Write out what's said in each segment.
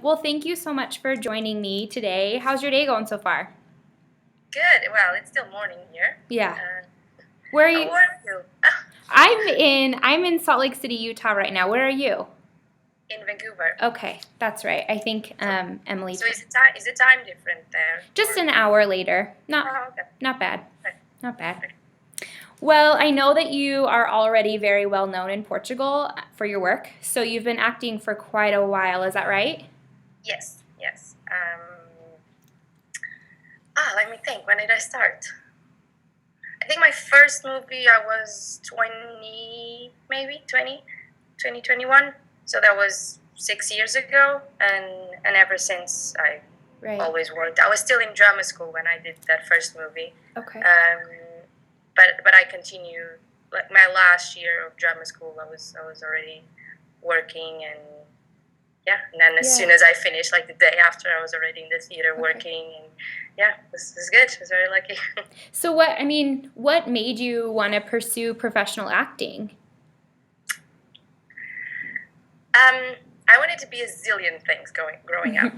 Well, thank you so much for joining me today. How's your day going so far? Good. Well, it's still morning here. Yeah. Where are How you? are you? I'm in Salt Lake City, Utah right now. Where are you? In Vancouver. Okay, that's right. I think So, Emily. so is the time different there? Just an hour later. Not Oh, okay. not bad. Okay. Not bad. Okay. Well, I know that you are already very well known in Portugal for your work. So you've been acting for quite a while, is that right? Yes. Yes. Let me think. When did I start? I think my first movie I was 20, maybe 2021. So that was 6 years ago, and ever since I Right. always worked. I was still in drama school when I did that first movie. Okay. But I continued, like my last year of drama school. I was already working, and yeah. And then as soon as I finished, like the day after, I was already in the theater working, and yeah, this was good. I was very lucky. So what made you want to pursue professional acting? I wanted to be a zillion things growing up.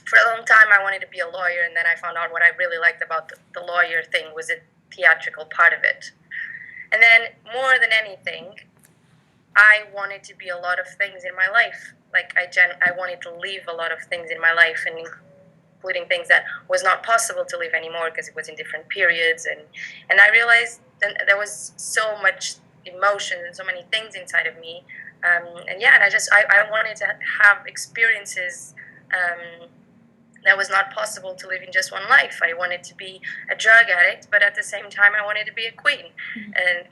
For a long time, I wanted to be a lawyer, and then I found out what I really liked about the lawyer thing was the theatrical part of it. And then, more than anything, I wanted to be a lot of things in my life. Like I wanted to live a lot of things in my life, and including things that was not possible to live anymore because it was in different periods. And I realized that there was so much emotion and so many things inside of me. And I wanted to have experiences. That was not possible to live in just one life. I wanted to be a drug addict, but at the same time, I wanted to be a queen. And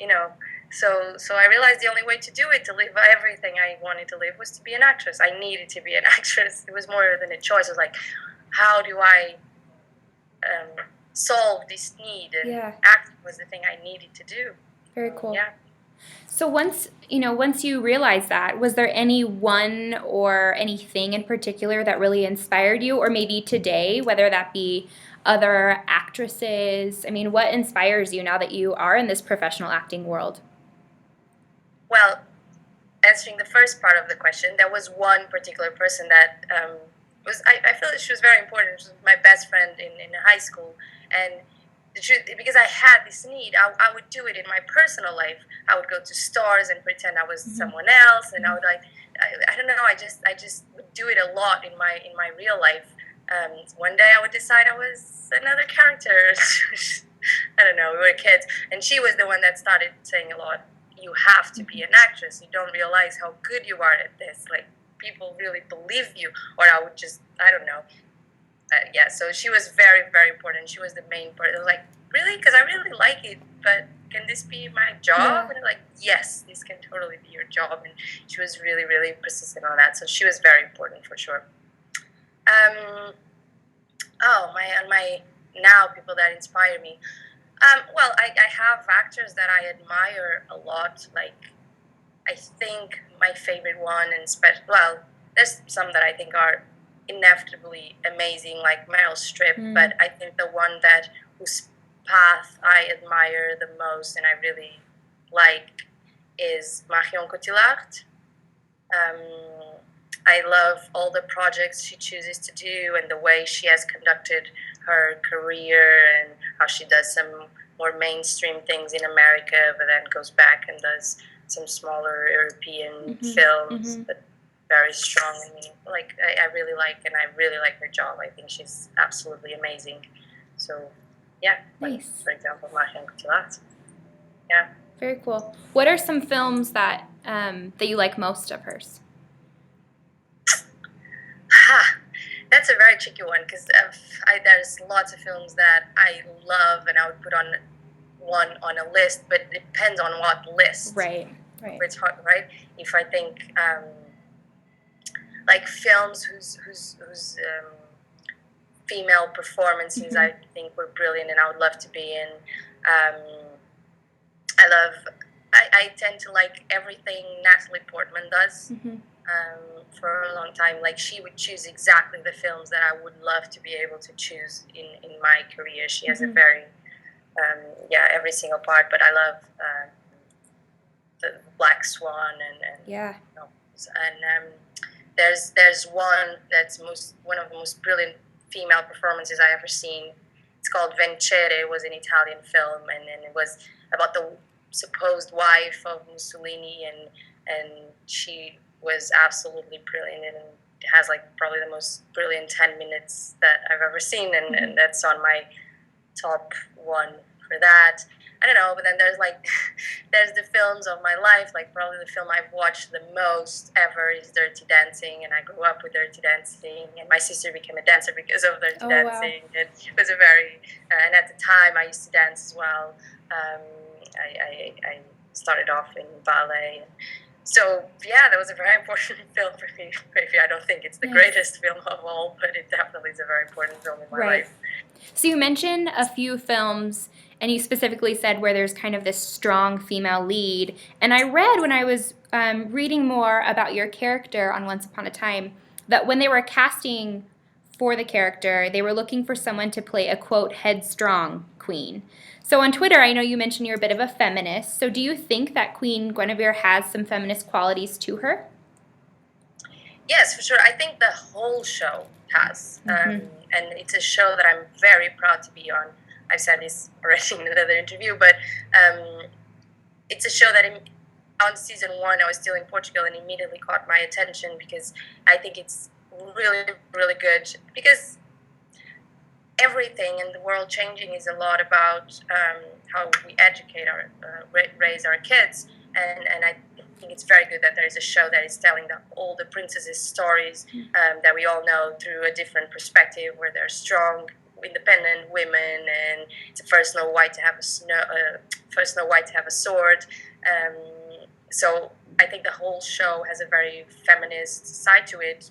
so I realized the only way to do it, to live everything I wanted to live, was to be an actress. I needed to be an actress. It was more than a choice. It was like, how do I solve this need? And acting was the thing I needed to do. Very cool. Yeah. So once you realized that, was there anyone or anything in particular that really inspired you, or maybe today, whether that be other actresses? I mean, what inspires you now that you are in this professional acting world? Well, answering the first part of the question, there was one particular person that I feel that she was very important. She was my best friend in high school, and the truth, because I had this need, I would do it in my personal life. I would go to stores and pretend I was someone else, and I would I don't know. I just would do it a lot in my real life. One day I would decide I was another character. I don't know. We were kids, and she was the one that started saying a lot. You have to be an actress. You don't realize how good you are at this. Like, people really believe you. Or I would just, I don't know. So she was very, very important. She was the main part. I was like, really? Because I really like it, but can this be my job? Yeah. And I'm like, yes, this can totally be your job. And she was really, really persistent on that. So she was very important for sure. My now people that inspire me. Well, I have actors that I admire a lot. Like, I think my favorite one, there's some that I think are inevitably amazing, like Meryl Streep. But I think the one whose path I admire the most and I really like is Marion Cotillard. I love all the projects she chooses to do and the way she has conducted her career and how she does some more mainstream things in America, but then goes back and does some smaller European films, but very strong in me. Like, I really like, and I really like her job. I think she's absolutely amazing. So, yeah. Nice. Like, for example, Marion Cotillard. Yeah. Very cool. What are some films that you like most of hers? That's a very tricky one because there's lots of films that I love and I would put on one on a list, but it depends on what list. Right. It's hard, right? If I think like films whose female performances I think were brilliant and I would love to be in. I tend to like everything Natalie Portman does. For a long time, like, she would choose exactly the films that I would love to be able to choose in my career. She has a very every single part, but I love the Black Swan and there's one that's one of the most brilliant female performances I ever seen. It's called Vencere. It was an Italian film, and it was about the supposed wife of Mussolini, and she was absolutely brilliant, and it has like probably the most brilliant 10 minutes that I've ever seen, and that's on my top one for that. I don't know, but then there's like there's the films of my life. Like probably the film I've watched the most ever is Dirty Dancing, and I grew up with Dirty Dancing, and my sister became a dancer because of Dirty Dancing. Wow. And it was a very and at the time I used to dance as well. I started off in ballet. So yeah, that was a very important film for me. Maybe I don't think it's the greatest film of all, but it definitely is a very important film in my life. So you mentioned a few films, and you specifically said where there's kind of this strong female lead. And I read when I was reading more about your character on Once Upon a Time that when they were casting for the character, they were looking for someone to play a, quote, headstrong queen. So on Twitter, I know you mentioned you're a bit of a feminist. So do you think that Queen Guinevere has some feminist qualities to her? Yes, for sure. I think the whole show has. And it's a show that I'm very proud to be on. I've said this already in another interview, but it's a show that on season 1, I was still in Portugal and immediately caught my attention because I think it's really, really good. Because everything in the world changing is a lot about how we educate raise our kids. And I think it's very good that there is a show that is telling all the princesses' stories that we all know through a different perspective, where they're strong, independent women, and it's the first Snow White to have a sword. So I think the whole show has a very feminist side to it.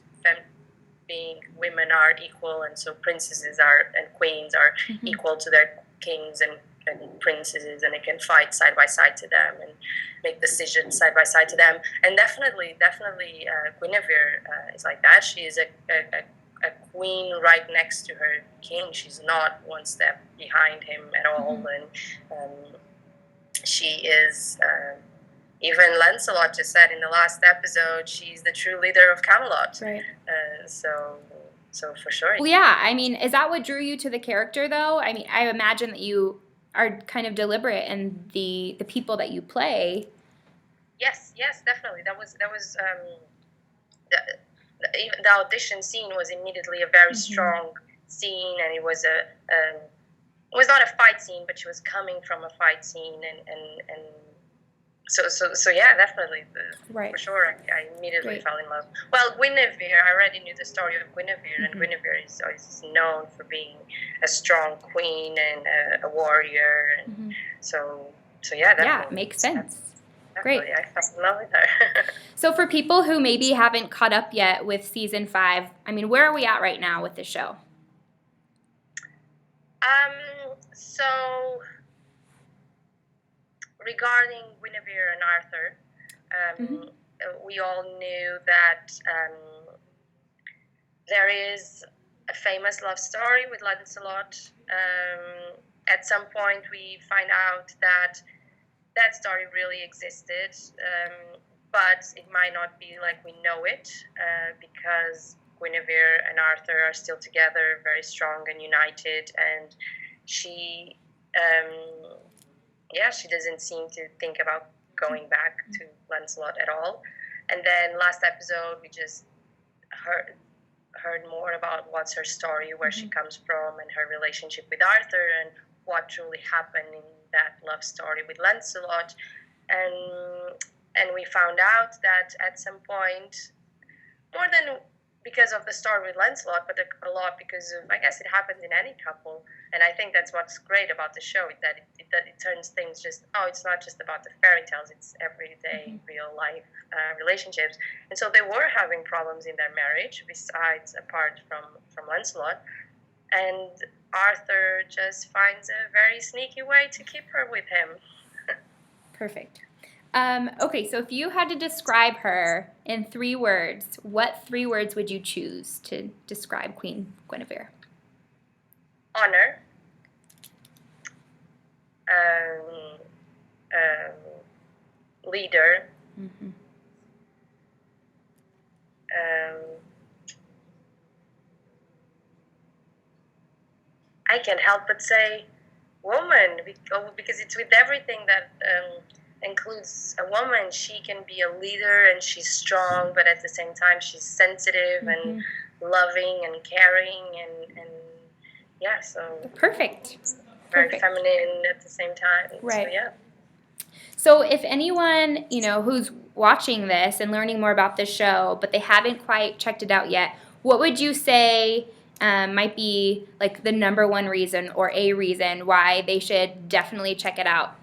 Being women are equal, and so princesses and queens are equal to their kings and princesses, and they can fight side by side to them and make decisions side by side to them. And definitely Guinevere is like that. She is a queen right next to her king. She's not one step behind him at all. And she is even Lancelot just said in the last episode, she's the true leader of Camelot. Right. So for sure. Well, yeah, I mean, is that what drew you to the character, though? I mean, I imagine that you are kind of deliberate in the people that you play. Yes, definitely. That was the audition scene was immediately a very strong scene, and it was it was not a fight scene, but she was coming from a fight scene, and so yeah, definitely, for sure. I immediately fell in love. Well, Guinevere, I already knew the story of Guinevere, and Guinevere is known for being a strong queen and a warrior, and so yeah, definitely. Yeah, it makes sense. Great. I fell in love with her. So for people who maybe haven't caught up yet with season 5, I mean, where are we at right now with the show? So regarding Guinevere and Arthur, we all knew that there is a famous love story with Lancelot. At some point, we find out that story really existed, but it might not be like we know it, because Guinevere and Arthur are still together, very strong and united, and she doesn't seem to think about going back to Lancelot at all. And then last episode, we just heard more about what's her story, where she comes from, and her relationship with Arthur, and what truly happened in that love story with Lancelot. And we found out that at some point, more than because of the story with Lancelot, but a lot because of, I guess it happens in any couple. And I think that's what's great about the show, that it turns things it's not just about the fairy tales, it's everyday, real life relationships. And so they were having problems in their marriage, apart from Lancelot. And Arthur just finds a very sneaky way to keep her with him. Perfect. Okay, so if you had to describe her in 3 words, what 3 words would you choose to describe Queen Guinevere? Honor, leader, I can't help but say woman, because it's with everything that includes a woman. She can be a leader and she's strong, but at the same time she's sensitive and loving and caring and yeah, so Perfect. very feminine at the same time. Right. So, yeah. So if anyone, who's watching this and learning more about this show, but they haven't quite checked it out yet, what would you say might be like the number one reason or a reason why they should definitely check it out?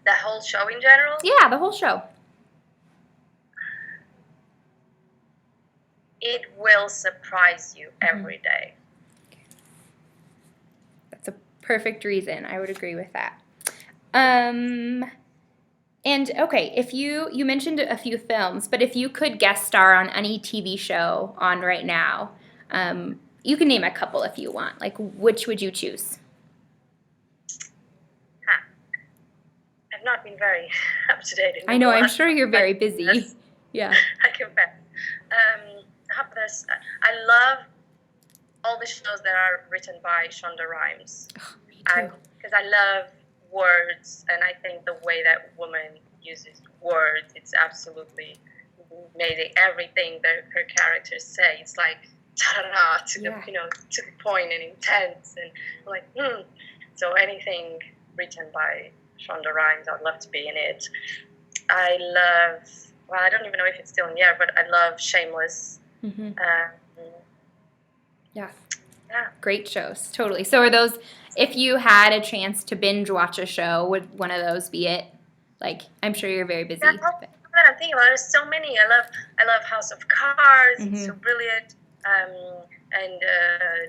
The whole show in general? Yeah, the whole show. It will surprise you every day. That's a perfect reason. I would agree with that. And okay, if you mentioned a few films, but if you could guest star on any TV show on right now, you can name a couple if you want. Like, which would you choose? I've not been very up to date. I know. I'm sure you're very busy. Yeah. I confess. I love all the shows that are written by Shonda Rhimes. Oh, me too. Because I love words, and I think the way that woman uses words, it's absolutely amazing. Everything that her characters say, it's like ta-da-da, to the point and intense, and like So anything written by Shonda Rhimes, I'd love to be in it. I don't even know if it's still in the air, but I love Shameless. Mm-hmm. Yeah. Great shows, totally. So are those, if you had a chance to binge watch a show, would one of those be it? Like, I'm sure you're very busy. Yeah, I'm thinking about it. There's so many. I love House of Cards. It's so brilliant. And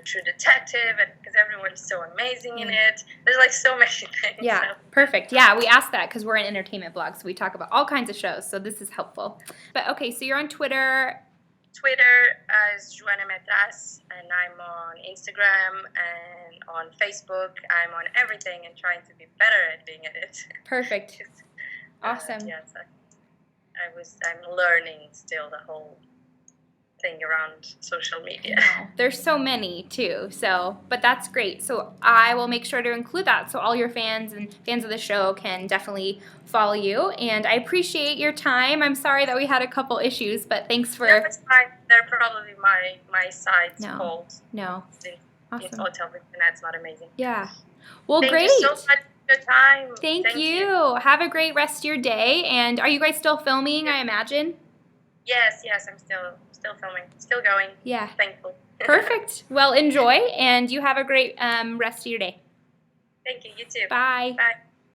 True Detective, because everyone's so amazing in it. There's like so many things. Yeah, so. Perfect. Yeah, we asked that because we're an entertainment blog, so we talk about all kinds of shows. So this is helpful. But okay, so you're on Twitter. Twitter is Joana Metrass, and I'm on Instagram and on Facebook. I'm on everything and trying to be better at being at it. Perfect. Awesome. Yes, I'm learning still the whole thing around social media. There's so many too, but that's great. So I will make sure to include that so all your fans and fans of the show can definitely follow you. And I appreciate your time. I'm sorry that we had a couple issues, but thanks for... No, it's fine. They're probably my side's fault. No. Awesome. It's all television. That's not amazing. Yeah. Well, Thank great. you so much for your time. Thank you. Have a great rest of your day. And are you guys still filming, I imagine? Yes, I'm still filming, still going. Yeah. Thankful. Perfect. Well, enjoy, and you have a great rest of your day. Thank you. You too. Bye. Bye.